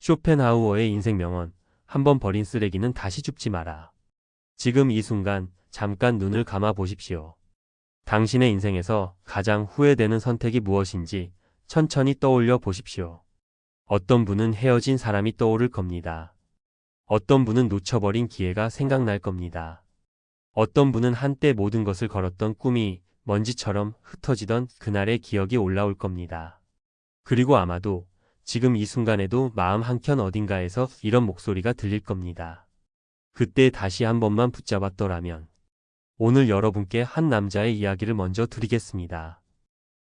쇼펜하우어의 인생 명언, 한번 버린 쓰레기는 다시 줍지 마라. 지금 이 순간 잠깐 눈을 감아 보십시오. 당신의 인생에서 가장 후회되는 선택이 무엇인지 천천히 떠올려 보십시오. 어떤 분은 헤어진 사람이 떠오를 겁니다. 어떤 분은 놓쳐버린 기회가 생각날 겁니다. 어떤 분은 한때 모든 것을 걸었던 꿈이 먼지처럼 흩어지던 그날의 기억이 올라올 겁니다. 그리고 아마도 지금 이 순간에도 마음 한켠 어딘가에서 이런 목소리가 들릴 겁니다. 그때 다시 한 번만 붙잡았더라면. 오늘 여러분께 한 남자의 이야기를 먼저 드리겠습니다.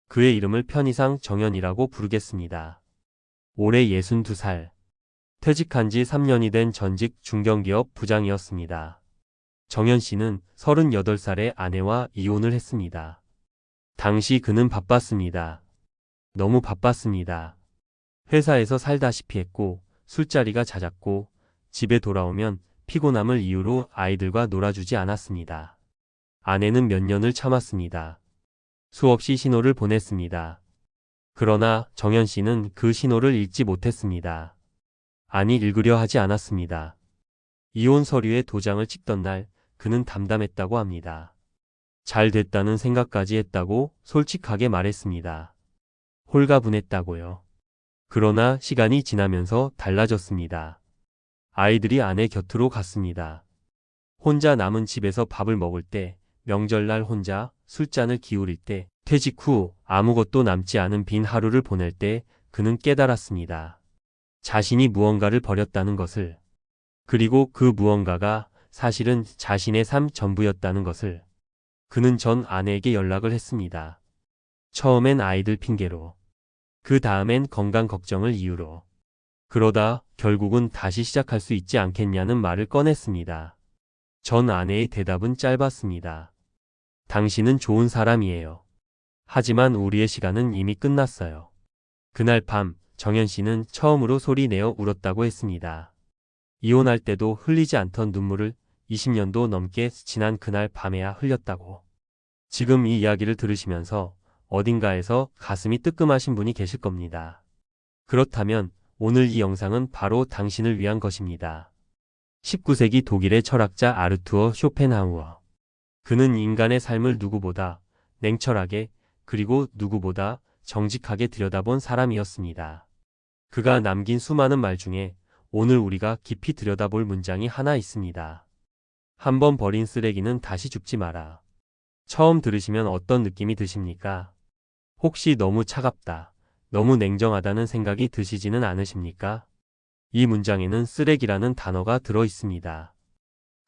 그의 이름을 편의상 정연이라고 부르겠습니다. 올해 62살. 퇴직한 지 3년이 된 전직 중견기업 부장이었습니다. 정연 씨는 38살의 아내와 이혼을 했습니다. 당시 그는 바빴습니다. 너무 바빴습니다. 회사에서 살다시피 했고 술자리가 잦았고 집에 돌아오면 피곤함을 이유로 아이들과 놀아주지 않았습니다. 아내는 몇 년을 참았습니다. 수없이 신호를 보냈습니다. 그러나 정연 씨는 그 신호를 읽지 못했습니다. 아니 읽으려 하지 않았습니다. 이혼 서류에 도장을 찍던 날 그는 담담했다고 합니다. 잘 됐다는 생각까지 했다고 솔직하게 말했습니다. 홀가분했다고요. 그러나 시간이 지나면서 달라졌습니다. 아이들이 아내 곁으로 갔습니다. 혼자 남은 집에서 밥을 먹을 때, 명절날 혼자 술잔을 기울일 때, 퇴직 후 아무것도 남지 않은 빈 하루를 보낼 때 그는 깨달았습니다. 자신이 무언가를 버렸다는 것을. 그리고 그 무언가가 사실은 자신의 삶 전부였다는 것을. 그는 전 아내에게 연락을 했습니다. 처음엔 아이들 핑계로. 그 다음엔 건강 걱정을 이유로. 그러다 결국은 다시 시작할 수 있지 않겠냐는 말을 꺼냈습니다. 전 아내의 대답은 짧았습니다. 당신은 좋은 사람이에요. 하지만 우리의 시간은 이미 끝났어요. 그날 밤 정연 씨는 처음으로 소리 내어 울었다고 했습니다. 이혼할 때도 흘리지 않던 눈물을 20년도 넘게 지난 그날 밤에야 흘렸다고. 지금 이 이야기를 들으시면서 어딘가에서 가슴이 뜨끔하신 분이 계실 겁니다. 그렇다면 오늘 이 영상은 바로 당신을 위한 것입니다. 19세기 독일의 철학자 아르투어 쇼펜하우어. 그는 인간의 삶을 누구보다 냉철하게 그리고 누구보다 정직하게 들여다본 사람이었습니다. 그가 남긴 수많은 말 중에 오늘 우리가 깊이 들여다볼 문장이 하나 있습니다. 한 번 버린 쓰레기는 다시 줍지 마라. 처음 들으시면 어떤 느낌이 드십니까? 혹시 너무 차갑다, 너무 냉정하다는 생각이 드시지는 않으십니까? 이 문장에는 쓰레기라는 단어가 들어 있습니다.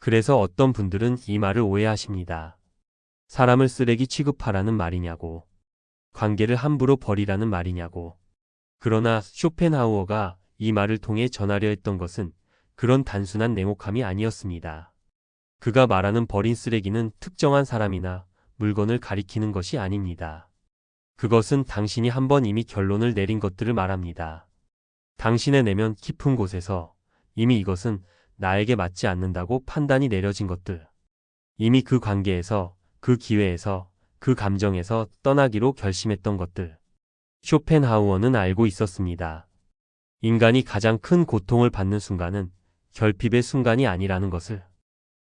그래서 어떤 분들은 이 말을 오해하십니다. 사람을 쓰레기 취급하라는 말이냐고. 관계를 함부로 버리라는 말이냐고. 그러나 쇼펜하우어가 이 말을 통해 전하려 했던 것은 그런 단순한 냉혹함이 아니었습니다. 그가 말하는 버린 쓰레기는 특정한 사람이나 물건을 가리키는 것이 아닙니다. 그것은 당신이 한번 이미 결론을 내린 것들을 말합니다. 당신의 내면 깊은 곳에서 이미 이것은 나에게 맞지 않는다고 판단이 내려진 것들. 이미 그 관계에서, 그 기회에서, 그 감정에서 떠나기로 결심했던 것들. 쇼펜하우어는 알고 있었습니다. 인간이 가장 큰 고통을 받는 순간은 결핍의 순간이 아니라는 것을.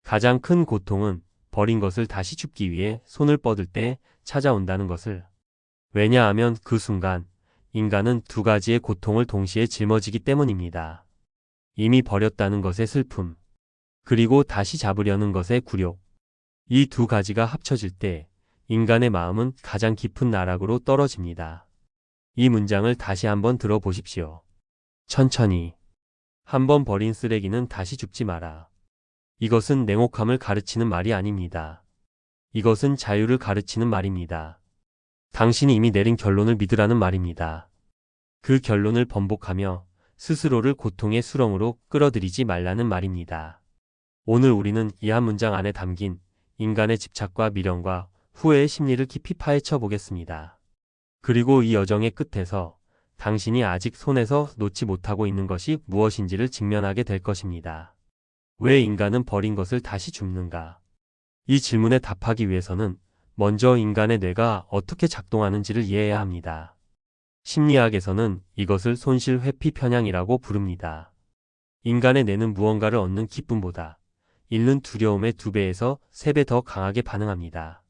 가장 큰 고통은 버린 것을 다시 줍기 위해 손을 뻗을 때 찾아온다는 것을. 왜냐하면 그 순간 인간은 두 가지의 고통을 동시에 짊어지기 때문입니다. 이미 버렸다는 것의 슬픔, 그리고 다시 잡으려는 것의 굴욕. 이 두 가지가 합쳐질 때 인간의 마음은 가장 깊은 나락으로 떨어집니다. 이 문장을 다시 한번 들어보십시오. 천천히. 한 번 버린 쓰레기는 다시 줍지 마라. 이것은 냉혹함을 가르치는 말이 아닙니다. 이것은 자유를 가르치는 말입니다. 당신이 이미 내린 결론을 믿으라는 말입니다. 그 결론을 번복하며 스스로를 고통의 수렁으로 끌어들이지 말라는 말입니다. 오늘 우리는 이 한 문장 안에 담긴 인간의 집착과 미련과 후회의 심리를 깊이 파헤쳐 보겠습니다. 그리고 이 여정의 끝에서 당신이 아직 손에서 놓지 못하고 있는 것이 무엇인지를 직면하게 될 것입니다. 왜 인간은 버린 것을 다시 줍는가? 이 질문에 답하기 위해서는 먼저 인간의 뇌가 어떻게 작동하는지를 이해해야 합니다. 심리학에서는 이것을 손실 회피 편향이라고 부릅니다. 인간의 뇌는 무언가를 얻는 기쁨보다 잃는 두려움의 2배에서 3배 더 강하게 반응합니다.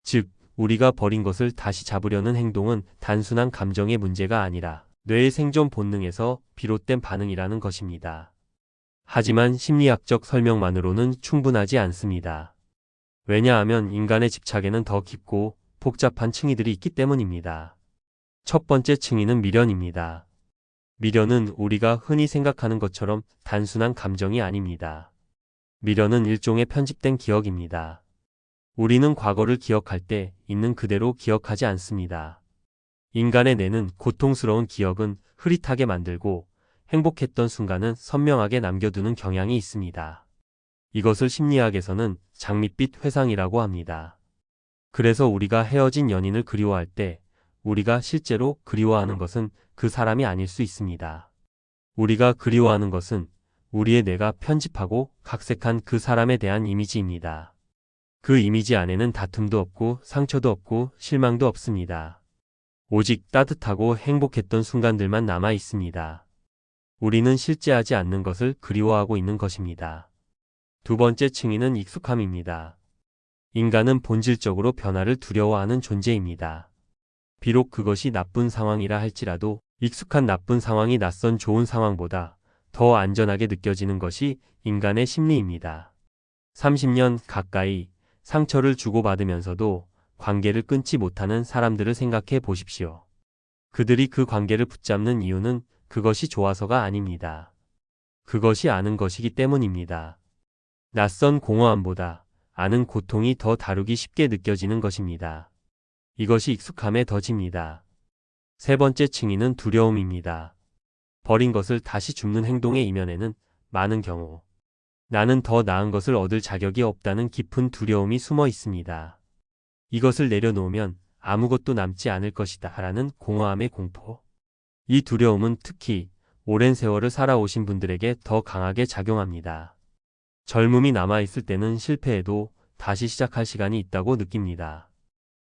즉, 우리가 버린 것을 다시 잡으려는 행동은 단순한 감정의 문제가 아니라 뇌의 생존 본능에서 비롯된 반응이라는 것입니다. 하지만 심리학적 설명만으로는 충분하지 않습니다. 왜냐하면 인간의 집착에는 더 깊고 복잡한 층위들이 있기 때문입니다. 첫 번째 층위는 미련입니다. 미련은 우리가 흔히 생각하는 것처럼 단순한 감정이 아닙니다. 미련은 일종의 편집된 기억입니다. 우리는 과거를 기억할 때 있는 그대로 기억하지 않습니다. 인간의 뇌는 고통스러운 기억은 흐릿하게 만들고 행복했던 순간은 선명하게 남겨두는 경향이 있습니다. 이것을 심리학에서는 장밋빛 회상이라고 합니다. 그래서 우리가 헤어진 연인을 그리워할 때 우리가 실제로 그리워하는 것은 그 사람이 아닐 수 있습니다. 우리가 그리워하는 것은 우리의 뇌가 편집하고 각색한 그 사람에 대한 이미지입니다. 그 이미지 안에는 다툼도 없고 상처도 없고 실망도 없습니다. 오직 따뜻하고 행복했던 순간들만 남아 있습니다. 우리는 실제하지 않는 것을 그리워하고 있는 것입니다. 두 번째 층위는 익숙함입니다. 인간은 본질적으로 변화를 두려워하는 존재입니다. 비록 그것이 나쁜 상황이라 할지라도 익숙한 나쁜 상황이 낯선 좋은 상황보다 더 안전하게 느껴지는 것이 인간의 심리입니다. 30년 가까이 상처를 주고받으면서도 관계를 끊지 못하는 사람들을 생각해 보십시오. 그들이 그 관계를 붙잡는 이유는 그것이 좋아서가 아닙니다. 그것이 아는 것이기 때문입니다. 낯선 공허함보다 아는 고통이 더 다루기 쉽게 느껴지는 것입니다. 이것이 익숙함에 더집니다. 세 번째 층위는 두려움입니다. 버린 것을 다시 줍는 행동의 이면에는 많은 경우 나는 더 나은 것을 얻을 자격이 없다는 깊은 두려움이 숨어 있습니다. 이것을 내려놓으면 아무것도 남지 않을 것이다 라는 공허함의 공포. 이 두려움은 특히 오랜 세월을 살아오신 분들에게 더 강하게 작용합니다. 젊음이 남아있을 때는 실패해도 다시 시작할 시간이 있다고 느낍니다.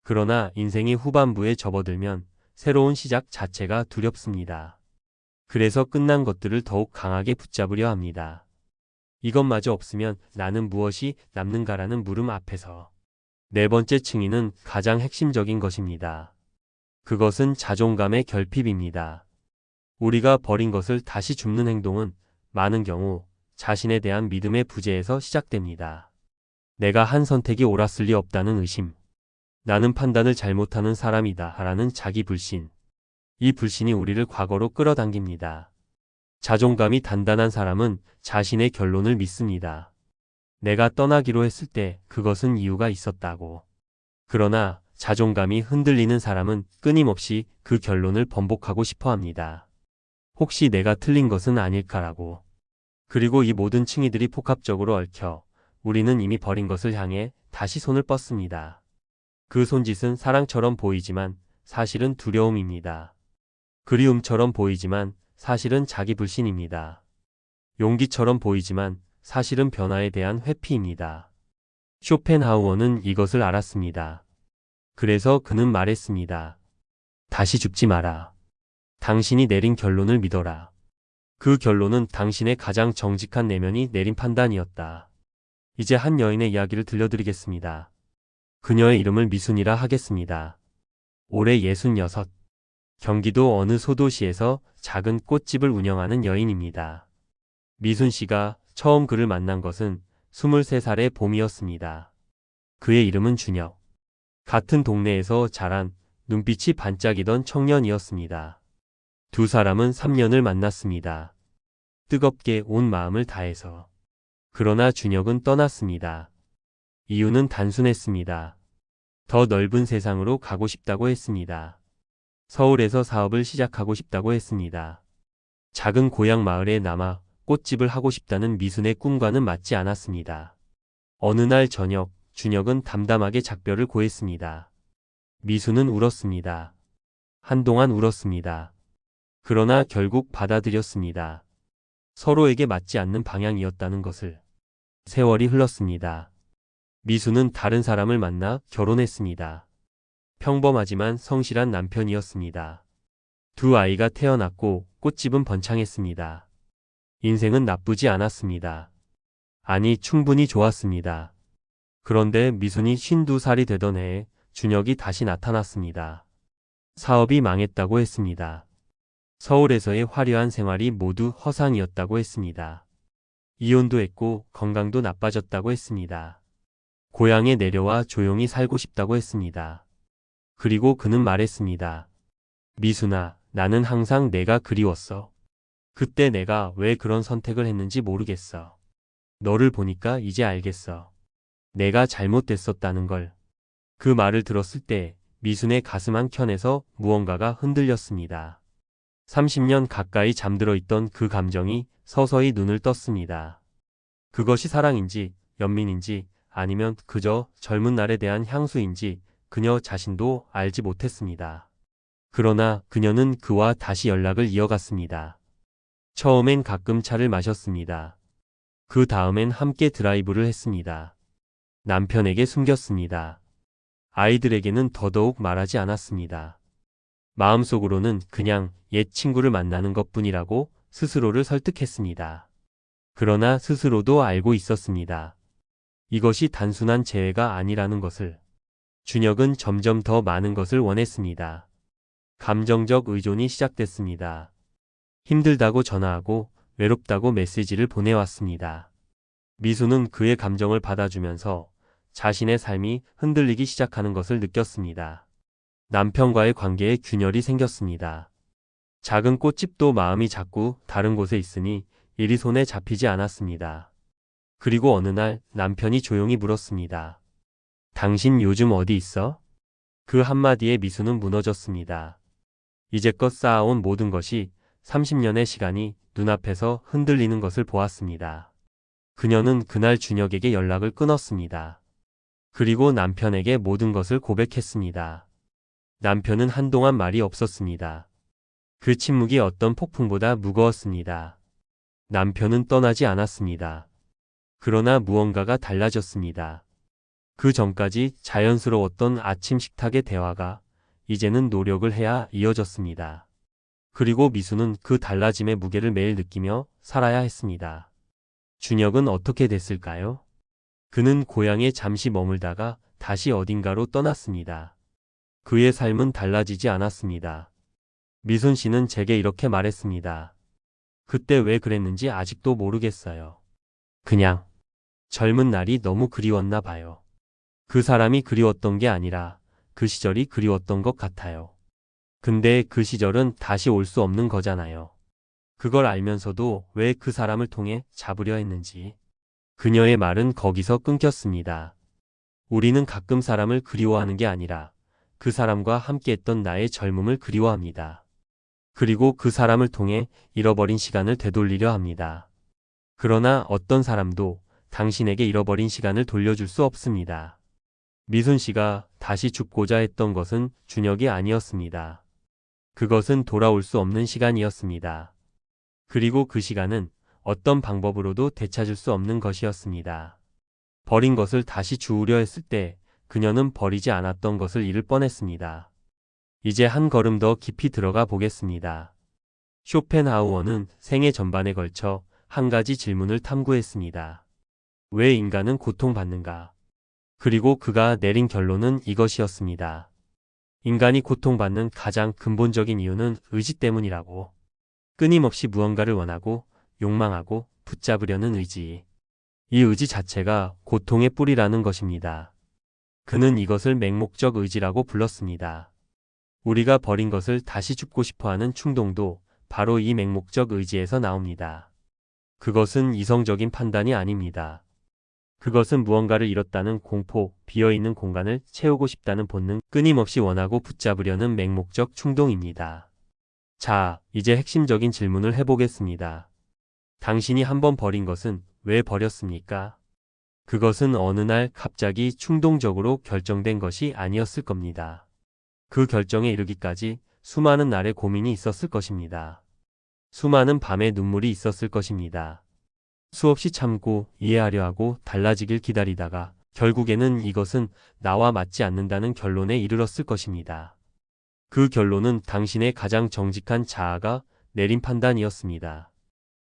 그러나 인생이 후반부에 접어들면 새로운 시작 자체가 두렵습니다. 그래서 끝난 것들을 더욱 강하게 붙잡으려 합니다. 이것마저 없으면 나는 무엇이 남는가라는 물음 앞에서. 네 번째 층위는 가장 핵심적인 것입니다. 그것은 자존감의 결핍입니다. 우리가 버린 것을 다시 줍는 행동은 많은 경우 자신에 대한 믿음의 부재에서 시작됩니다. 내가 한 선택이 옳았을 리 없다는 의심. 나는 판단을 잘못하는 사람이다 라는 자기 불신. 이 불신이 우리를 과거로 끌어당깁니다. 자존감이 단단한 사람은 자신의 결론을 믿습니다. 내가 떠나기로 했을 때 그것은 이유가 있었다고. 그러나 자존감이 흔들리는 사람은 끊임없이 그 결론을 번복하고 싶어 합니다. 혹시 내가 틀린 것은 아닐까라고. 그리고 이 모든 층위들이 복합적으로 얽혀 우리는 이미 버린 것을 향해 다시 손을 뻗습니다. 그 손짓은 사랑처럼 보이지만 사실은 두려움입니다. 그리움처럼 보이지만 사실은 자기 불신입니다. 용기처럼 보이지만 사실은 변화에 대한 회피입니다. 쇼펜하우어는 이것을 알았습니다. 그래서 그는 말했습니다. 다시 줍지 마라. 당신이 내린 결론을 믿어라. 그 결론은 당신의 가장 정직한 내면이 내린 판단이었다. 이제 한 여인의 이야기를 들려드리겠습니다. 그녀의 이름을 미순이라 하겠습니다. 올해 66. 경기도 어느 소도시에서 작은 꽃집을 운영하는 여인입니다. 미순 씨가 처음 그를 만난 것은 23살의 봄이었습니다. 그의 이름은 준혁. 같은 동네에서 자란 눈빛이 반짝이던 청년이었습니다. 두 사람은 3년을 만났습니다. 뜨겁게 온 마음을 다해서. 그러나 준혁은 떠났습니다. 이유는 단순했습니다. 더 넓은 세상으로 가고 싶다고 했습니다. 서울에서 사업을 시작하고 싶다고 했습니다. 작은 고향 마을에 남아 꽃집을 하고 싶다는 미순의 꿈과는 맞지 않았습니다. 어느 날 저녁, 준혁은 담담하게 작별을 고했습니다. 미순은 울었습니다. 한동안 울었습니다. 그러나 결국 받아들였습니다. 서로에게 맞지 않는 방향이었다는 것을. 세월이 흘렀습니다. 미순은 다른 사람을 만나 결혼했습니다. 평범하지만 성실한 남편이었습니다. 두 아이가 태어났고 꽃집은 번창했습니다. 인생은 나쁘지 않았습니다. 아니, 충분히 좋았습니다. 그런데 미순이 52살이 되던 해에 준혁이 다시 나타났습니다. 사업이 망했다고 했습니다. 서울에서의 화려한 생활이 모두 허상이었다고 했습니다. 이혼도 했고 건강도 나빠졌다고 했습니다. 고향에 내려와 조용히 살고 싶다고 했습니다. 그리고 그는 말했습니다. 미순아, 나는 항상 내가 그리웠어. 그때 내가 왜 그런 선택을 했는지 모르겠어. 너를 보니까 이제 알겠어. 내가 잘못됐었다는 걸. 그 말을 들었을 때 미순의 가슴 한켠에서 무언가가 흔들렸습니다. 30년 가까이 잠들어 있던 그 감정이 서서히 눈을 떴습니다. 그것이 사랑인지 연민인지 아니면 그저 젊은 날에 대한 향수인지 그녀 자신도 알지 못했습니다. 그러나 그녀는 그와 다시 연락을 이어갔습니다. 처음엔 가끔 차를 마셨습니다. 그 다음엔 함께 드라이브를 했습니다. 남편에게 숨겼습니다. 아이들에게는 더더욱 말하지 않았습니다. 마음속으로는 그냥 옛 친구를 만나는 것뿐이라고 스스로를 설득했습니다. 그러나 스스로도 알고 있었습니다. 이것이 단순한 재회가 아니라는 것을. 준혁은 점점 더 많은 것을 원했습니다. 감정적 의존이 시작됐습니다. 힘들다고 전화하고 외롭다고 메시지를 보내왔습니다. 미수는 그의 감정을 받아주면서 자신의 삶이 흔들리기 시작하는 것을 느꼈습니다. 남편과의 관계에 균열이 생겼습니다. 작은 꽃집도 마음이 자꾸 다른 곳에 있으니 일이 손에 잡히지 않았습니다. 그리고 어느 날 남편이 조용히 물었습니다. 당신 요즘 어디 있어? 그 한마디에 미수는 무너졌습니다. 이제껏 쌓아온 모든 것이 30년의 시간이 눈앞에서 흔들리는 것을 보았습니다. 그녀는 그날 준혁에게 연락을 끊었습니다. 그리고 남편에게 모든 것을 고백했습니다. 남편은 한동안 말이 없었습니다. 그 침묵이 어떤 폭풍보다 무거웠습니다. 남편은 떠나지 않았습니다. 그러나 무언가가 달라졌습니다. 그 전까지 자연스러웠던 아침 식탁의 대화가 이제는 노력을 해야 이어졌습니다. 그리고 미수는 그 달라짐의 무게를 매일 느끼며 살아야 했습니다. 준혁은 어떻게 됐을까요? 그는 고향에 잠시 머물다가 다시 어딘가로 떠났습니다. 그의 삶은 달라지지 않았습니다. 미순 씨는 제게 이렇게 말했습니다. 그때 왜 그랬는지 아직도 모르겠어요. 그냥 젊은 날이 너무 그리웠나 봐요. 그 사람이 그리웠던 게 아니라 그 시절이 그리웠던 것 같아요. 근데 그 시절은 다시 올 수 없는 거잖아요. 그걸 알면서도 왜 그 사람을 통해 잡으려 했는지. 그녀의 말은 거기서 끊겼습니다. 우리는 가끔 사람을 그리워하는 게 아니라 그 사람과 함께했던 나의 젊음을 그리워합니다. 그리고 그 사람을 통해 잃어버린 시간을 되돌리려 합니다. 그러나 어떤 사람도 당신에게 잃어버린 시간을 돌려줄 수 없습니다. 미순 씨가 다시 죽고자 했던 것은 준혁이 아니었습니다. 그것은 돌아올 수 없는 시간이었습니다. 그리고 그 시간은 어떤 방법으로도 되찾을 수 없는 것이었습니다. 버린 것을 다시 주우려 했을 때 그녀는 버리지 않았던 것을 잃을 뻔했습니다. 이제 한 걸음 더 깊이 들어가 보겠습니다. 쇼펜하우어는 생애 전반에 걸쳐 한 가지 질문을 탐구했습니다. 왜 인간은 고통받는가? 그리고 그가 내린 결론은 이것이었습니다. 인간이 고통받는 가장 근본적인 이유는 의지 때문이라고. 끊임없이 무언가를 원하고 욕망하고 붙잡으려는 의지. 이 의지 자체가 고통의 뿌리라는 것입니다. 그는 이것을 맹목적 의지라고 불렀습니다. 우리가 버린 것을 다시 줍고 싶어하는 충동도 바로 이 맹목적 의지에서 나옵니다. 그것은 이성적인 판단이 아닙니다. 그것은 무언가를 잃었다는 공포, 비어있는 공간을 채우고 싶다는 본능, 끊임없이 원하고 붙잡으려는 맹목적 충동입니다. 자, 이제 핵심적인 질문을 해보겠습니다. 당신이 한번 버린 것은 왜 버렸습니까? 그것은 어느 날 갑자기 충동적으로 결정된 것이 아니었을 겁니다. 그 결정에 이르기까지 수많은 날의 고민이 있었을 것입니다. 수많은 밤의 눈물이 있었을 것입니다. 수없이 참고 이해하려 하고 달라지길 기다리다가 결국에는 이것은 나와 맞지 않는다는 결론에 이르렀을 것입니다. 그 결론은 당신의 가장 정직한 자아가 내린 판단이었습니다.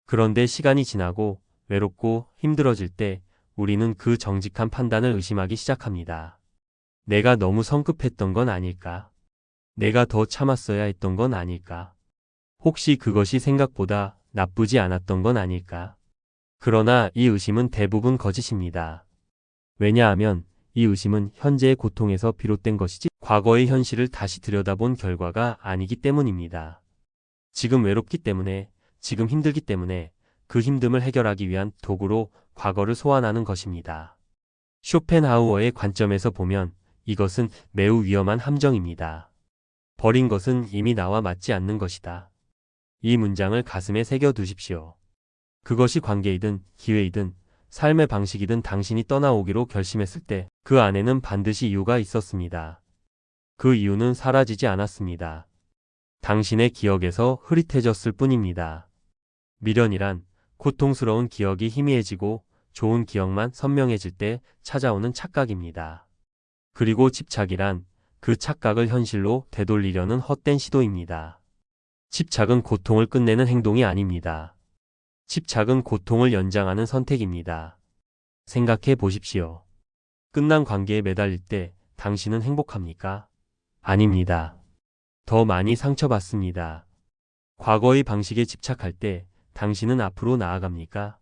그런데 시간이 지나고 외롭고 힘들어질 때 우리는 그 정직한 판단을 의심하기 시작합니다. 내가 너무 성급했던 건 아닐까? 내가 더 참았어야 했던 건 아닐까? 혹시 그것이 생각보다 나쁘지 않았던 건 아닐까? 그러나 이 의심은 대부분 거짓입니다. 왜냐하면 이 의심은 현재의 고통에서 비롯된 것이지 과거의 현실을 다시 들여다본 결과가 아니기 때문입니다. 지금 외롭기 때문에, 지금 힘들기 때문에 그 힘듦을 해결하기 위한 도구로 과거를 소환하는 것입니다. 쇼펜하우어의 관점에서 보면 이것은 매우 위험한 함정입니다. 버린 것은 이미 나와 맞지 않는 것이다. 이 문장을 가슴에 새겨 두십시오. 그것이 관계이든 기회이든 삶의 방식이든 당신이 떠나오기로 결심했을 때 그 안에는 반드시 이유가 있었습니다. 그 이유는 사라지지 않았습니다. 당신의 기억에서 흐릿해졌을 뿐입니다. 미련이란 고통스러운 기억이 희미해지고 좋은 기억만 선명해질 때 찾아오는 착각입니다. 그리고 집착이란 그 착각을 현실로 되돌리려는 헛된 시도입니다. 집착은 고통을 끝내는 행동이 아닙니다. 집착은 고통을 연장하는 선택입니다. 생각해 보십시오. 끝난 관계에 매달릴 때 당신은 행복합니까? 아닙니다. 더 많이 상처받습니다. 과거의 방식에 집착할 때 당신은 앞으로 나아갑니까?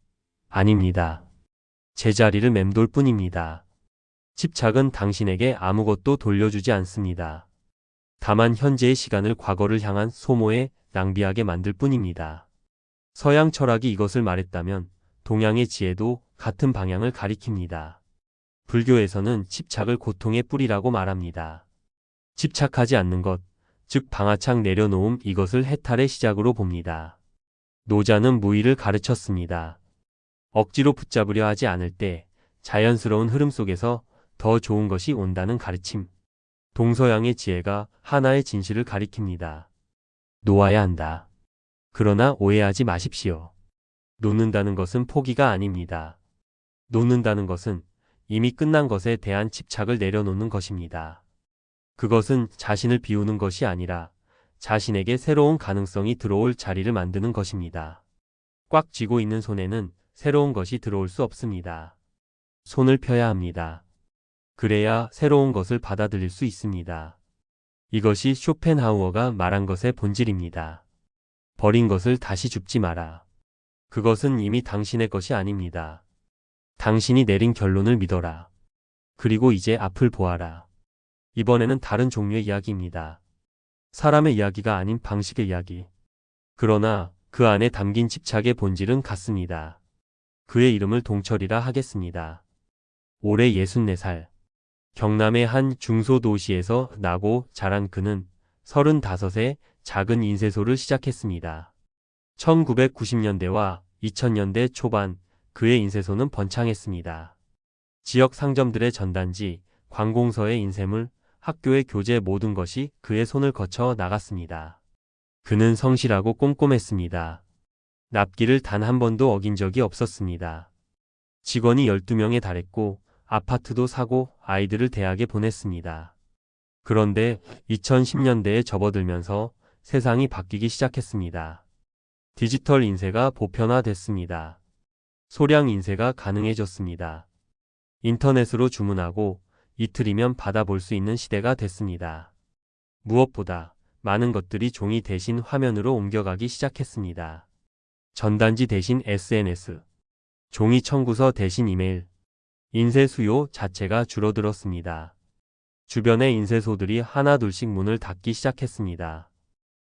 아닙니다. 제자리를 맴돌 뿐입니다. 집착은 당신에게 아무것도 돌려주지 않습니다. 다만 현재의 시간을 과거를 향한 소모에 낭비하게 만들 뿐입니다. 서양 철학이 이것을 말했다면 동양의 지혜도 같은 방향을 가리킵니다. 불교에서는 집착을 고통의 뿌리라고 말합니다. 집착하지 않는 것, 즉 방아착 내려놓음 이것을 해탈의 시작으로 봅니다. 노자는 무의를 가르쳤습니다. 억지로 붙잡으려 하지 않을 때 자연스러운 흐름 속에서 더 좋은 것이 온다는 가르침. 동서양의 지혜가 하나의 진실을 가리킵니다. 놓아야 한다. 그러나 오해하지 마십시오. 놓는다는 것은 포기가 아닙니다. 놓는다는 것은 이미 끝난 것에 대한 집착을 내려놓는 것입니다. 그것은 자신을 비우는 것이 아니라 자신에게 새로운 가능성이 들어올 자리를 만드는 것입니다. 꽉 쥐고 있는 손에는 새로운 것이 들어올 수 없습니다. 손을 펴야 합니다. 그래야 새로운 것을 받아들일 수 있습니다. 이것이 쇼펜하우어가 말한 것의 본질입니다. 버린 것을 다시 줍지 마라. 그것은 이미 당신의 것이 아닙니다. 당신이 내린 결론을 믿어라. 그리고 이제 앞을 보아라. 이번에는 다른 종류의 이야기입니다. 사람의 이야기가 아닌 방식의 이야기. 그러나 그 안에 담긴 집착의 본질은 같습니다. 그의 이름을 동철이라 하겠습니다. 올해 64살. 경남의 한 중소도시에서 나고 자란 그는 35세 작은 인쇄소를 시작했습니다. 1990년대와 2000년대 초반 그의 인쇄소는 번창했습니다. 지역 상점들의 전단지, 관공서의 인쇄물, 학교의 교재 모든 것이 그의 손을 거쳐 나갔습니다. 그는 성실하고 꼼꼼했습니다. 납기를 단 한 번도 어긴 적이 없었습니다. 직원이 12명에 달했고 아파트도 사고 아이들을 대학에 보냈습니다. 그런데 2010년대에 접어들면서 세상이 바뀌기 시작했습니다. 디지털 인쇄가 보편화됐습니다. 소량 인쇄가 가능해졌습니다. 인터넷으로 주문하고 이틀이면 받아볼 수 있는 시대가 됐습니다. 무엇보다 많은 것들이 종이 대신 화면으로 옮겨가기 시작했습니다. 전단지 대신 SNS, 종이 청구서 대신 이메일, 인쇄 수요 자체가 줄어들었습니다. 주변의 인쇄소들이 하나둘씩 문을 닫기 시작했습니다.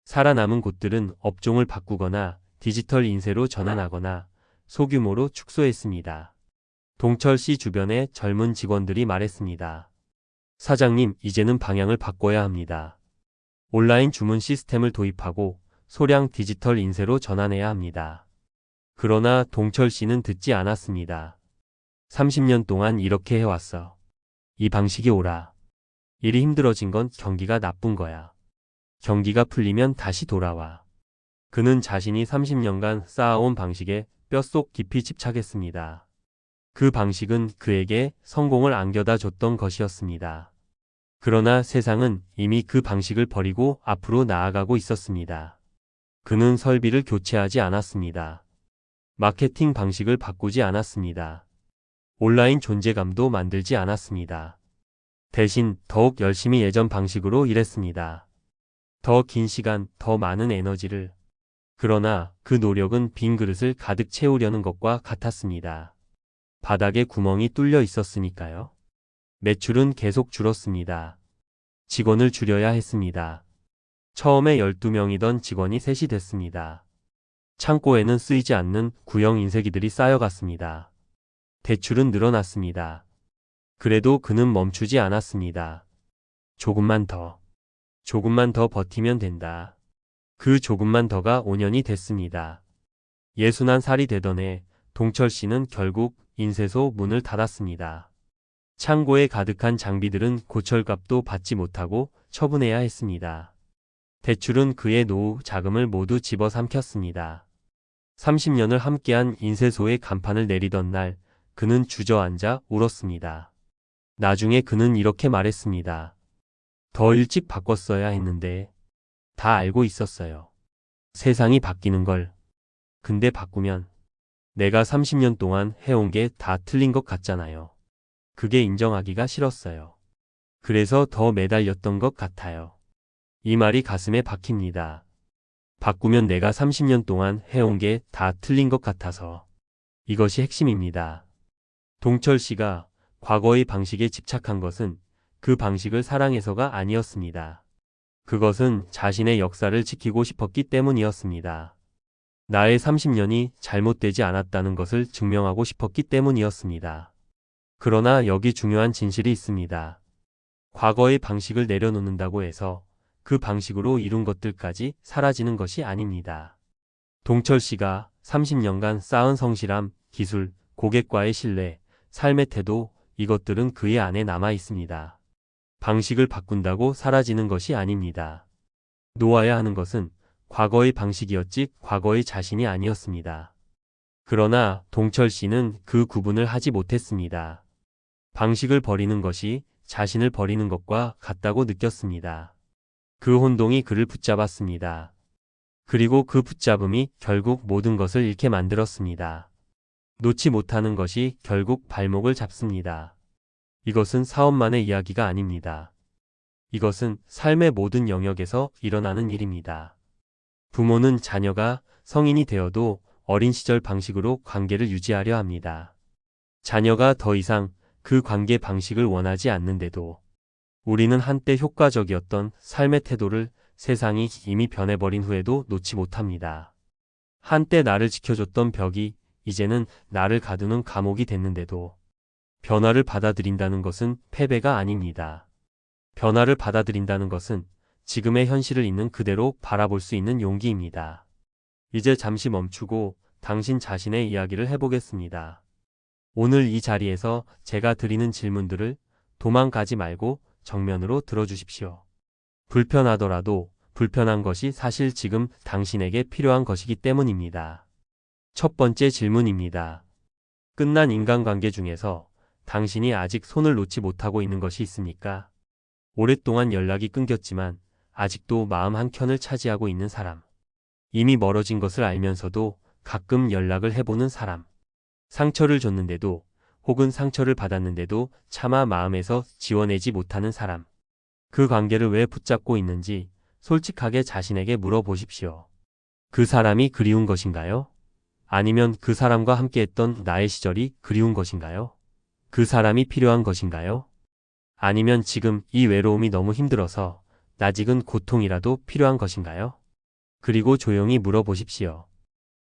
살아남은 곳들은 업종을 바꾸거나 디지털 인쇄로 전환하거나 소규모로 축소했습니다. 동철 씨 주변의 젊은 직원들이 말했습니다. 사장님, 이제는 방향을 바꿔야 합니다. 온라인 주문 시스템을 도입하고 소량 디지털 인쇄로 전환해야 합니다. 그러나 동철 씨는 듣지 않았습니다. 30년 동안 이렇게 해왔어. 이 방식이 옳아. 일이 힘들어진 건 경기가 나쁜 거야. 경기가 풀리면 다시 돌아와. 그는 자신이 30년간 쌓아온 방식에 뼛속 깊이 집착했습니다. 그 방식은 그에게 성공을 안겨다 줬던 것이었습니다. 그러나 세상은 이미 그 방식을 버리고 앞으로 나아가고 있었습니다. 그는 설비를 교체하지 않았습니다. 마케팅 방식을 바꾸지 않았습니다. 온라인 존재감도 만들지 않았습니다. 대신 더욱 열심히 예전 방식으로 일했습니다. 더 긴 시간, 더 많은 에너지를. 그러나 그 노력은 빈 그릇을 가득 채우려는 것과 같았습니다. 바닥에 구멍이 뚫려 있었으니까요. 매출은 계속 줄었습니다. 직원을 줄여야 했습니다. 처음에 12명이던 직원이 셋이 됐습니다. 창고에는 쓰이지 않는 구형 인쇄기들이 쌓여갔습니다. 대출은 늘어났습니다. 그래도 그는 멈추지 않았습니다. 조금만 더 버티면 된다. 그 조금만 더가 5년이 됐습니다. 61살이 되던 해 동철 씨는 결국 인쇄소 문을 닫았습니다. 창고에 가득한 장비들은 고철값도 받지 못하고 처분해야 했습니다. 대출은 그의 노후 자금을 모두 집어삼켰습니다. 30년을 함께한 인쇄소의 간판을 내리던 날 그는 주저앉아 울었습니다. 나중에 그는 이렇게 말했습니다. 더 일찍 바꿨어야 했는데 다 알고 있었어요. 세상이 바뀌는 걸. 근데 바꾸면 내가 30년 동안 해온 게 다 틀린 것 같잖아요. 그게 인정하기가 싫었어요. 그래서 더 매달렸던 것 같아요. 이 말이 가슴에 박힙니다. 바꾸면 내가 30년 동안 해온 게 다 틀린 것 같아서. 이것이 핵심입니다. 동철 씨가 과거의 방식에 집착한 것은 그 방식을 사랑해서가 아니었습니다. 그것은 자신의 역사를 지키고 싶었기 때문이었습니다. 나의 30년이 잘못되지 않았다는 것을 증명하고 싶었기 때문이었습니다. 그러나 여기 중요한 진실이 있습니다. 과거의 방식을 내려놓는다고 해서 그 방식으로 이룬 것들까지 사라지는 것이 아닙니다. 동철 씨가 30년간 쌓은 성실함, 기술, 고객과의 신뢰, 삶의 태도, 이것들은 그의 안에 남아 있습니다. 방식을 바꾼다고 사라지는 것이 아닙니다. 놓아야 하는 것은 과거의 방식이었지 과거의 자신이 아니었습니다. 그러나 동철 씨는 그 구분을 하지 못했습니다. 방식을 버리는 것이 자신을 버리는 것과 같다고 느꼈습니다. 그 혼동이 그를 붙잡았습니다. 그리고 그 붙잡음이 결국 모든 것을 잃게 만들었습니다. 놓지 못하는 것이 결국 발목을 잡습니다. 이것은 사업만의 이야기가 아닙니다. 이것은 삶의 모든 영역에서 일어나는 일입니다. 부모는 자녀가 성인이 되어도 어린 시절 방식으로 관계를 유지하려 합니다. 자녀가 더 이상 그 관계 방식을 원하지 않는데도 우리는 한때 효과적이었던 삶의 태도를 세상이 이미 변해버린 후에도 놓지 못합니다. 한때 나를 지켜줬던 벽이 이제는 나를 가두는 감옥이 됐는데도 변화를 받아들인다는 것은 패배가 아닙니다. 변화를 받아들인다는 것은 지금의 현실을 있는 그대로 바라볼 수 있는 용기입니다. 이제 잠시 멈추고 당신 자신의 이야기를 해보겠습니다. 오늘 이 자리에서 제가 드리는 질문들을 도망가지 말고 정면으로 들어주십시오. 불편하더라도 불편한 것이 사실 지금 당신에게 필요한 것이기 때문입니다. 첫 번째 질문입니다. 끝난 인간관계 중에서 당신이 아직 손을 놓지 못하고 있는 것이 있습니까? 오랫동안 연락이 끊겼지만 아직도 마음 한켠을 차지하고 있는 사람. 이미 멀어진 것을 알면서도 가끔 연락을 해보는 사람. 상처를 줬는데도 혹은 상처를 받았는데도 차마 마음에서 지워내지 못하는 사람. 그 관계를 왜 붙잡고 있는지 솔직하게 자신에게 물어보십시오. 그 사람이 그리운 것인가요? 아니면 그 사람과 함께했던 나의 시절이 그리운 것인가요? 그 사람이 필요한 것인가요? 아니면 지금 이 외로움이 너무 힘들어서 낯익은 고통이라도 필요한 것인가요? 그리고 조용히 물어보십시오.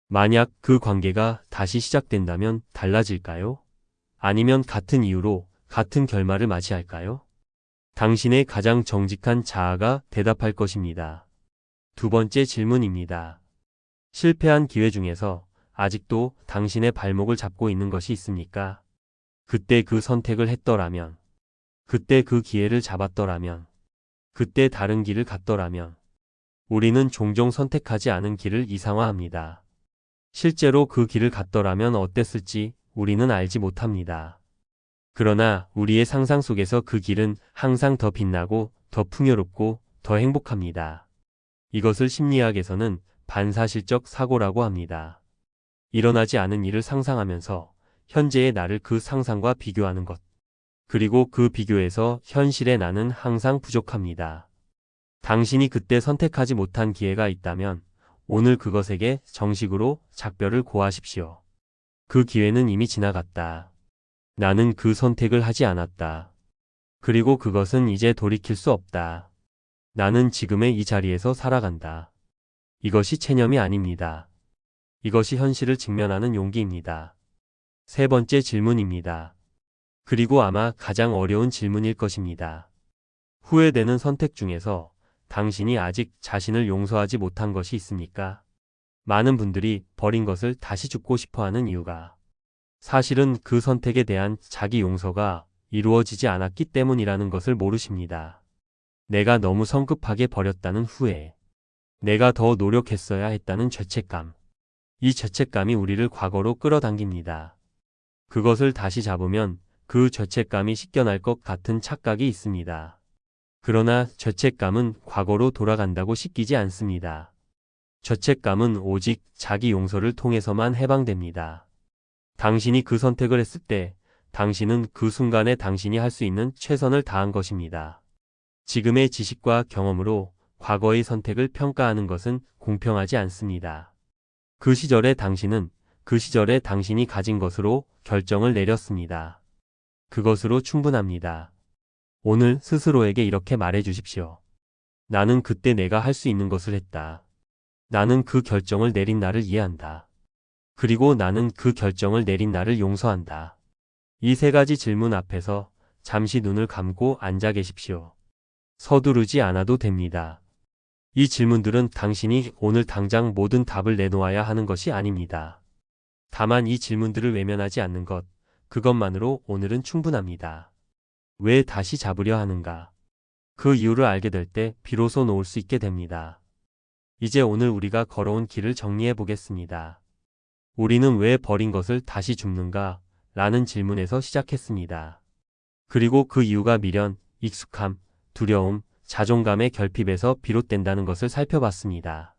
만약 그 관계가 다시 시작된다면 달라질까요? 아니면 같은 이유로 같은 결말을 맞이할까요? 당신의 가장 정직한 자아가 대답할 것입니다. 두 번째 질문입니다. 실패한 기회 중에서 아직도 당신의 발목을 잡고 있는 것이 있습니까? 그때 그 선택을 했더라면, 그때 그 기회를 잡았더라면, 그때 다른 길을 갔더라면, 우리는 종종 선택하지 않은 길을 이상화합니다. 실제로 그 길을 갔더라면 어땠을지 우리는 알지 못합니다. 그러나 우리의 상상 속에서 그 길은 항상 더 빛나고 더 풍요롭고 더 행복합니다. 이것을 심리학에서는 반사실적 사고라고 합니다. 일어나지 않은 일을 상상하면서 현재의 나를 그 상상과 비교하는 것. 그리고 그 비교에서 현실의 나는 항상 부족합니다. 당신이 그때 선택하지 못한 기회가 있다면 오늘 그것에게 정식으로 작별을 고하십시오. 그 기회는 이미 지나갔다. 나는 그 선택을 하지 않았다. 그리고 그것은 이제 돌이킬 수 없다. 나는 지금의 이 자리에서 살아간다. 이것이 체념이 아닙니다. 이것이 현실을 직면하는 용기입니다. 세 번째 질문입니다. 그리고 아마 가장 어려운 질문일 것입니다. 후회되는 선택 중에서 당신이 아직 자신을 용서하지 못한 것이 있습니까? 많은 분들이 버린 것을 다시 줍고 싶어 하는 이유가 사실은 그 선택에 대한 자기 용서가 이루어지지 않았기 때문이라는 것을 모르십니다. 내가 너무 성급하게 버렸다는 후회. 내가 더 노력했어야 했다는 죄책감. 이 죄책감이 우리를 과거로 끌어당깁니다. 그것을 다시 잡으면 그 죄책감이 씻겨날 것 같은 착각이 있습니다. 그러나 죄책감은 과거로 돌아간다고 씻기지 않습니다. 죄책감은 오직 자기 용서를 통해서만 해방됩니다. 당신이 그 선택을 했을 때 당신은 그 순간에 당신이 할 수 있는 최선을 다한 것입니다. 지금의 지식과 경험으로 과거의 선택을 평가하는 것은 공평하지 않습니다. 그 시절의 당신은 그 시절에 당신이 가진 것으로 결정을 내렸습니다. 그것으로 충분합니다. 오늘 스스로에게 이렇게 말해 주십시오. 나는 그때 내가 할 수 있는 것을 했다. 나는 그 결정을 내린 나를 이해한다. 그리고 나는 그 결정을 내린 나를 용서한다. 이 세 가지 질문 앞에서 잠시 눈을 감고 앉아 계십시오. 서두르지 않아도 됩니다. 이 질문들은 당신이 오늘 당장 모든 답을 내놓아야 하는 것이 아닙니다. 다만 이 질문들을 외면하지 않는 것, 그것만으로 오늘은 충분합니다. 왜 다시 잡으려 하는가? 그 이유를 알게 될 때 비로소 놓을 수 있게 됩니다. 이제 오늘 우리가 걸어온 길을 정리해 보겠습니다. 우리는 왜 버린 것을 다시 줍는가? 라는 질문에서 시작했습니다. 그리고 그 이유가 미련, 익숙함, 두려움, 자존감의 결핍에서 비롯된다는 것을 살펴봤습니다.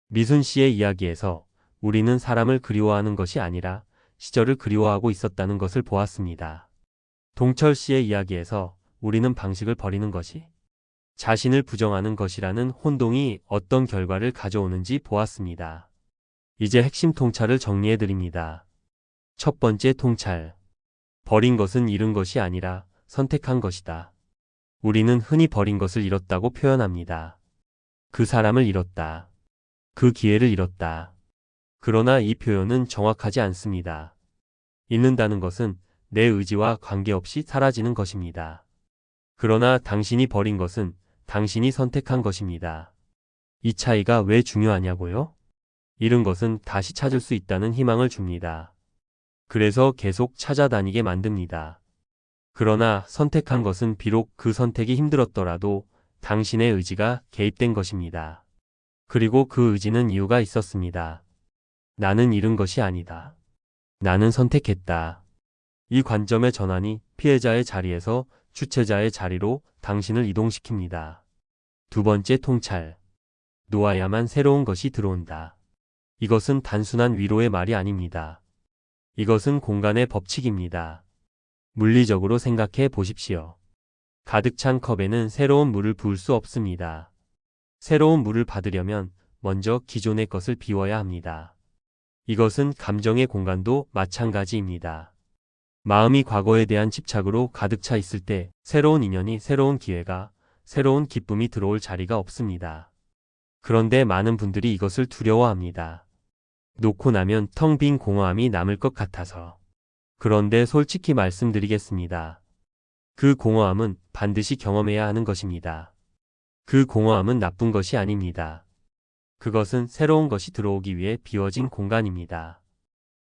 미순 씨의 이야기에서 우리는 사람을 그리워하는 것이 아니라 시절을 그리워하고 있었다는 것을 보았습니다. 동철 씨의 이야기에서 우리는 방식을 버리는 것이 자신을 부정하는 것이라는 혼동이 어떤 결과를 가져오는지 보았습니다. 이제 핵심 통찰을 정리해 드립니다. 첫 번째 통찰. 버린 것은 잃은 것이 아니라 선택한 것이다. 우리는 흔히 버린 것을 잃었다고 표현합니다. 그 사람을 잃었다. 그 기회를 잃었다. 그러나 이 표현은 정확하지 않습니다. 잃는다는 것은 내 의지와 관계없이 사라지는 것입니다. 그러나 당신이 버린 것은 당신이 선택한 것입니다. 이 차이가 왜 중요하냐고요? 잃은 것은 다시 찾을 수 있다는 희망을 줍니다. 그래서 계속 찾아다니게 만듭니다. 그러나 선택한 것은 비록 그 선택이 힘들었더라도 당신의 의지가 개입된 것입니다. 그리고 그 의지는 이유가 있었습니다. 나는 잃은 것이 아니다. 나는 선택했다. 이 관점의 전환이 피해자의 자리에서 주체자의 자리로 당신을 이동시킵니다. 두 번째 통찰. 놓아야만 새로운 것이 들어온다. 이것은 단순한 위로의 말이 아닙니다. 이것은 공간의 법칙입니다. 물리적으로 생각해 보십시오. 가득 찬 컵에는 새로운 물을 부을 수 없습니다. 새로운 물을 받으려면 먼저 기존의 것을 비워야 합니다. 이것은 감정의 공간도 마찬가지입니다. 마음이 과거에 대한 집착으로 가득 차 있을 때 새로운 인연이, 새로운 기회가, 새로운 기쁨이 들어올 자리가 없습니다. 그런데 많은 분들이 이것을 두려워합니다. 놓고 나면 텅 빈 공허함이 남을 것 같아서. 그런데 솔직히 말씀드리겠습니다. 그 공허함은 반드시 경험해야 하는 것입니다. 그 공허함은 나쁜 것이 아닙니다. 그것은 새로운 것이 들어오기 위해 비워진 공간입니다.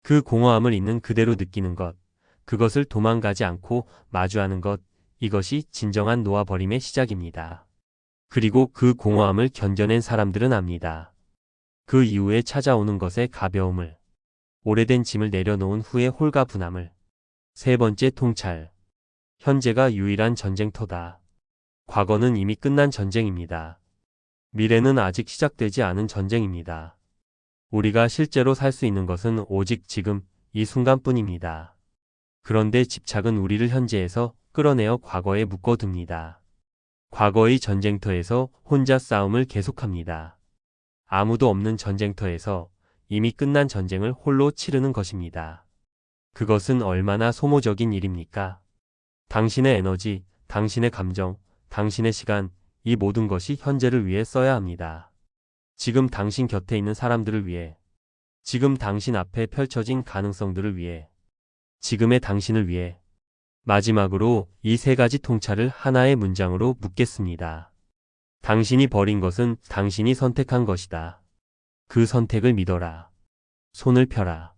그 공허함을 있는 그대로 느끼는 것, 그것을 도망가지 않고 마주하는 것, 이것이 진정한 놓아버림의 시작입니다. 그리고 그 공허함을 견뎌낸 사람들은 압니다. 그 이후에 찾아오는 것의 가벼움을, 오래된 짐을 내려놓은 후의 홀가분함을. 세 번째 통찰. 현재가 유일한 전쟁터다. 과거는 이미 끝난 전쟁입니다. 미래는 아직 시작되지 않은 전쟁입니다. 우리가 실제로 살 수 있는 것은 오직 지금 이 순간뿐입니다. 그런데 집착은 우리를 현재에서 끌어내어 과거에 묶어둡니다. 과거의 전쟁터에서 혼자 싸움을 계속합니다. 아무도 없는 전쟁터에서 이미 끝난 전쟁을 홀로 치르는 것입니다. 그것은 얼마나 소모적인 일입니까? 당신의 에너지, 당신의 감정, 당신의 시간, 이 모든 것이 현재를 위해 써야 합니다. 지금 당신 곁에 있는 사람들을 위해, 지금 당신 앞에 펼쳐진 가능성들을 위해, 지금의 당신을 위해. 마지막으로 이 세 가지 통찰을 하나의 문장으로 묻겠습니다. 당신이 버린 것은 당신이 선택한 것이다. 그 선택을 믿어라. 손을 펴라.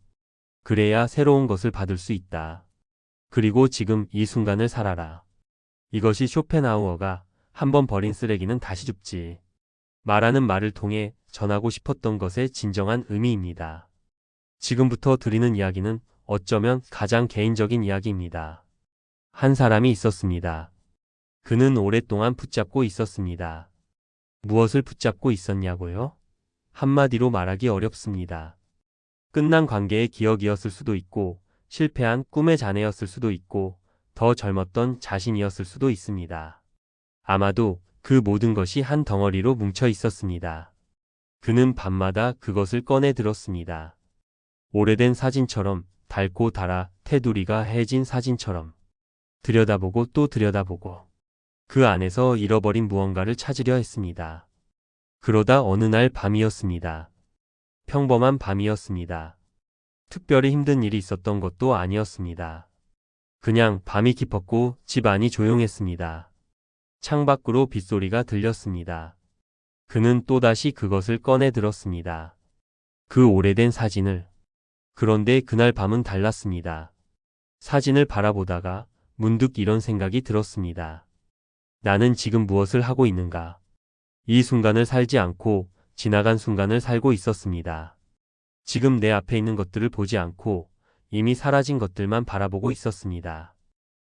그래야 새로운 것을 받을 수 있다. 그리고 지금 이 순간을 살아라. 이것이 쇼펜하우어가 한번 버린 쓰레기는 다시 줍지. 말하는 말을 통해 전하고 싶었던 것의 진정한 의미입니다. 지금부터 드리는 이야기는 어쩌면 가장 개인적인 이야기입니다. 한 사람이 있었습니다. 그는 오랫동안 붙잡고 있었습니다. 무엇을 붙잡고 있었냐고요? 한마디로 말하기 어렵습니다. 끝난 관계의 기억이었을 수도 있고, 실패한 꿈의 자네였을 수도 있고, 더 젊었던 자신이었을 수도 있습니다. 아마도 그 모든 것이 한 덩어리로 뭉쳐 있었습니다. 그는 밤마다 그것을 꺼내 들었습니다. 오래된 사진처럼 닳고 닳아 테두리가 해진 사진처럼 들여다보고 또 들여다보고 그 안에서 잃어버린 무언가를 찾으려 했습니다. 그러다 어느 날 밤이었습니다. 평범한 밤이었습니다. 특별히 힘든 일이 있었던 것도 아니었습니다. 그냥 밤이 깊었고 집 안이 조용했습니다. 창밖으로 빗소리가 들렸습니다. 그는 또다시 그것을 꺼내 들었습니다. 그 오래된 사진을. 그런데 그날 밤은 달랐습니다. 사진을 바라보다가 문득 이런 생각이 들었습니다. 나는 지금 무엇을 하고 있는가? 이 순간을 살지 않고 지나간 순간을 살고 있었습니다. 지금 내 앞에 있는 것들을 보지 않고 이미 사라진 것들만 바라보고 있었습니다.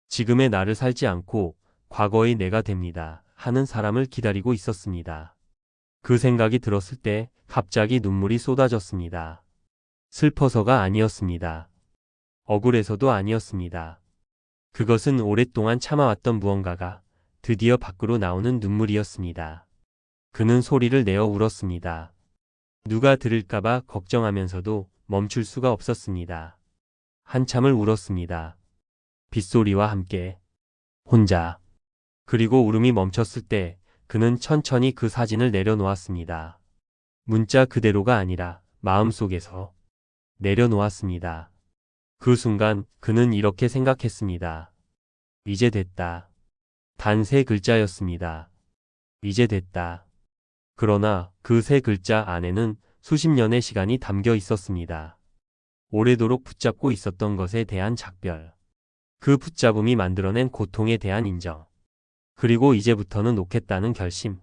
지금의 나를 살지 않고 과거의 내가 됩니다 하는 사람을 기다리고 있었습니다. 그 생각이 들었을 때 갑자기 눈물이 쏟아졌습니다. 슬퍼서가 아니었습니다. 억울해서도 아니었습니다. 그것은 오랫동안 참아왔던 무언가가 드디어 밖으로 나오는 눈물이었습니다. 그는 소리를 내어 울었습니다. 누가 들을까봐 걱정하면서도 멈출 수가 없었습니다. 한참을 울었습니다. 빗소리와 함께. 혼자. 그리고 울음이 멈췄을 때 그는 천천히 그 사진을 내려놓았습니다. 문자 그대로가 아니라 마음속에서 내려놓았습니다. 그 순간 그는 이렇게 생각했습니다. 이제 됐다. 단 3글자였습니다. 이제 됐다. 그러나 그 3글자 안에는 수십 년의 시간이 담겨 있었습니다. 오래도록 붙잡고 있었던 것에 대한 작별. 그 붙잡음이 만들어낸 고통에 대한 인정. 그리고 이제부터는 놓겠다는 결심.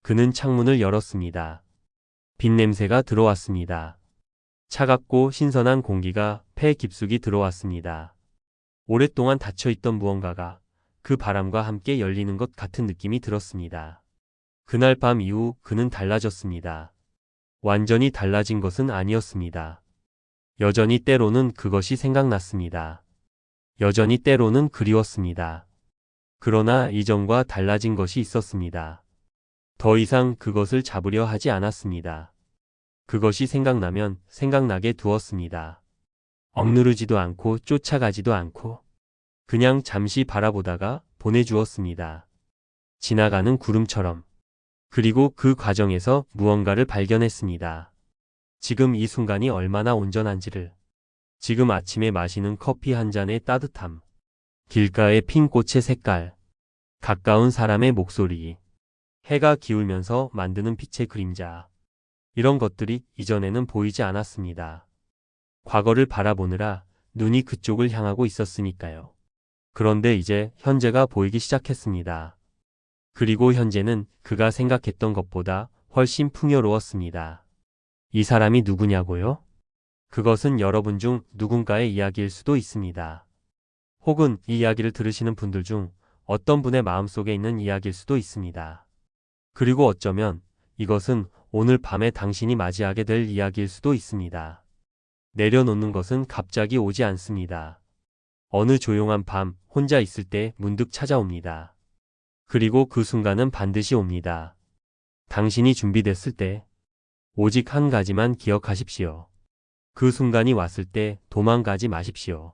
그는 창문을 열었습니다. 빛 냄새가 들어왔습니다. 차갑고 신선한 공기가 폐 깊숙이 들어왔습니다. 오랫동안 닫혀있던 무언가가 그 바람과 함께 열리는 것 같은 느낌이 들었습니다. 그날 밤 이후 그는 달라졌습니다. 완전히 달라진 것은 아니었습니다. 여전히 때로는 그것이 생각났습니다. 여전히 때로는 그리웠습니다. 그러나 이전과 달라진 것이 있었습니다. 더 이상 그것을 잡으려 하지 않았습니다. 그것이 생각나면 생각나게 두었습니다. 억누르지도 않고 쫓아가지도 않고 그냥 잠시 바라보다가 보내주었습니다. 지나가는 구름처럼. 그리고 그 과정에서 무언가를 발견했습니다. 지금 이 순간이 얼마나 온전한지를. 지금 아침에 마시는 커피 한 잔의 따뜻함. 길가의 핀 꽃의 색깔. 가까운 사람의 목소리. 해가 기울면서 만드는 빛의 그림자. 이런 것들이 이전에는 보이지 않았습니다. 과거를 바라보느라 눈이 그쪽을 향하고 있었으니까요. 그런데 이제 현재가 보이기 시작했습니다. 그리고 현재는 그가 생각했던 것보다 훨씬 풍요로웠습니다. 이 사람이 누구냐고요? 그것은 여러분 중 누군가의 이야기일 수도 있습니다. 혹은 이 이야기를 들으시는 분들 중 어떤 분의 마음속에 있는 이야기일 수도 있습니다. 그리고 어쩌면 이것은 오늘 밤에 당신이 맞이하게 될 이야기일 수도 있습니다. 내려놓는 것은 갑자기 오지 않습니다. 어느 조용한 밤 혼자 있을 때 문득 찾아옵니다. 그리고 그 순간은 반드시 옵니다. 당신이 준비됐을 때 오직 한 가지만 기억하십시오. 그 순간이 왔을 때 도망가지 마십시오.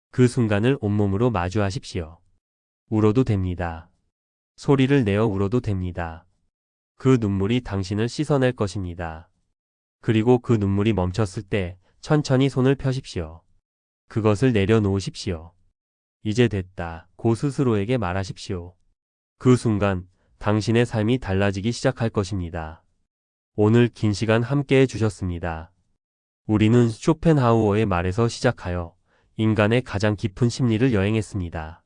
그 순간을 온몸으로 마주하십시오. 울어도 됩니다. 소리를 내어 울어도 됩니다. 그 눈물이 당신을 씻어낼 것입니다. 그리고 그 눈물이 멈췄을 때 천천히 손을 펴십시오. 그것을 내려놓으십시오. 이제 됐다. 고 스스로에게 말하십시오. 그 순간 당신의 삶이 달라지기 시작할 것입니다. 오늘 긴 시간 함께 해주셨습니다. 우리는 쇼펜하우어의 말에서 시작하여 인간의 가장 깊은 심리를 여행했습니다.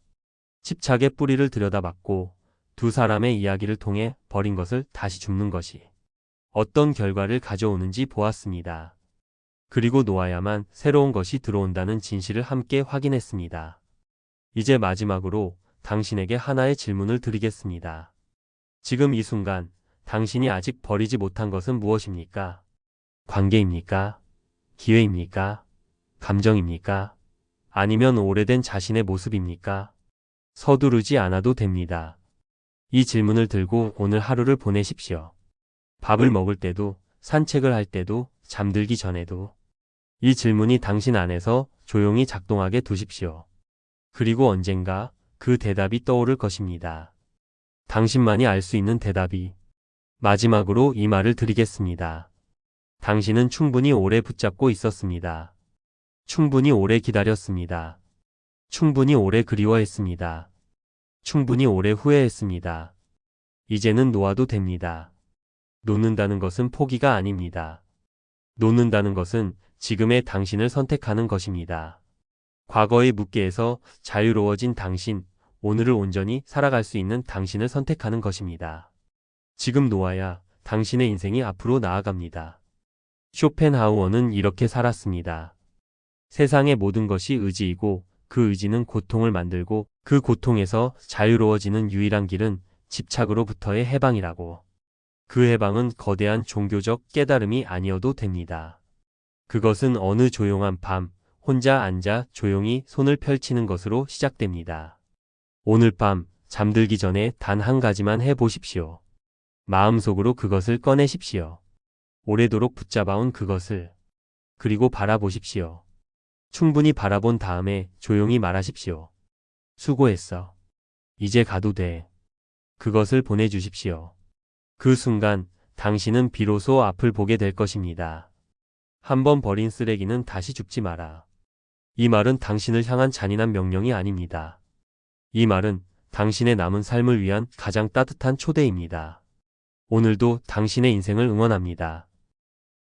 집착의 뿌리를 들여다봤고 두 사람의 이야기를 통해 버린 것을 다시 줍는 것이 어떤 결과를 가져오는지 보았습니다. 그리고 놓아야만 새로운 것이 들어온다는 진실을 함께 확인했습니다. 이제 마지막으로 당신에게 하나의 질문을 드리겠습니다. 지금 이 순간 당신이 아직 버리지 못한 것은 무엇입니까? 관계입니까? 기회입니까? 감정입니까? 아니면 오래된 자신의 모습입니까? 서두르지 않아도 됩니다. 이 질문을 들고 오늘 하루를 보내십시오. 밥을 먹을 때도, 산책을 할 때도, 잠들기 전에도 이 질문이 당신 안에서 조용히 작동하게 두십시오. 그리고 언젠가 그 대답이 떠오를 것입니다. 당신만이 알 수 있는 대답이. 마지막으로 이 말을 드리겠습니다. 당신은 충분히 오래 붙잡고 있었습니다. 충분히 오래 기다렸습니다. 충분히 오래 그리워했습니다. 충분히 오래 후회했습니다. 이제는 놓아도 됩니다. 놓는다는 것은 포기가 아닙니다. 놓는다는 것은 지금의 당신을 선택하는 것입니다. 과거의 묵계에서 자유로워진 당신, 오늘을 온전히 살아갈 수 있는 당신을 선택하는 것입니다. 지금 놓아야 당신의 인생이 앞으로 나아갑니다. 쇼펜하우어는 이렇게 살았습니다. 세상의 모든 것이 의지이고 그 의지는 고통을 만들고 그 고통에서 자유로워지는 유일한 길은 집착으로부터의 해방이라고. 그 해방은 거대한 종교적 깨달음이 아니어도 됩니다. 그것은 어느 조용한 밤 혼자 앉아 조용히 손을 펼치는 것으로 시작됩니다. 오늘 밤 잠들기 전에 단 한 가지만 해보십시오. 마음속으로 그것을 꺼내십시오. 오래도록 붙잡아온 그것을. 그리고 바라보십시오. 충분히 바라본 다음에 조용히 말하십시오. 수고했어. 이제 가도 돼. 그것을 보내주십시오. 그 순간 당신은 비로소 앞을 보게 될 것입니다. 한 번 버린 쓰레기는 다시 줍지 마라. 이 말은 당신을 향한 잔인한 명령이 아닙니다. 이 말은 당신의 남은 삶을 위한 가장 따뜻한 초대입니다. 오늘도 당신의 인생을 응원합니다.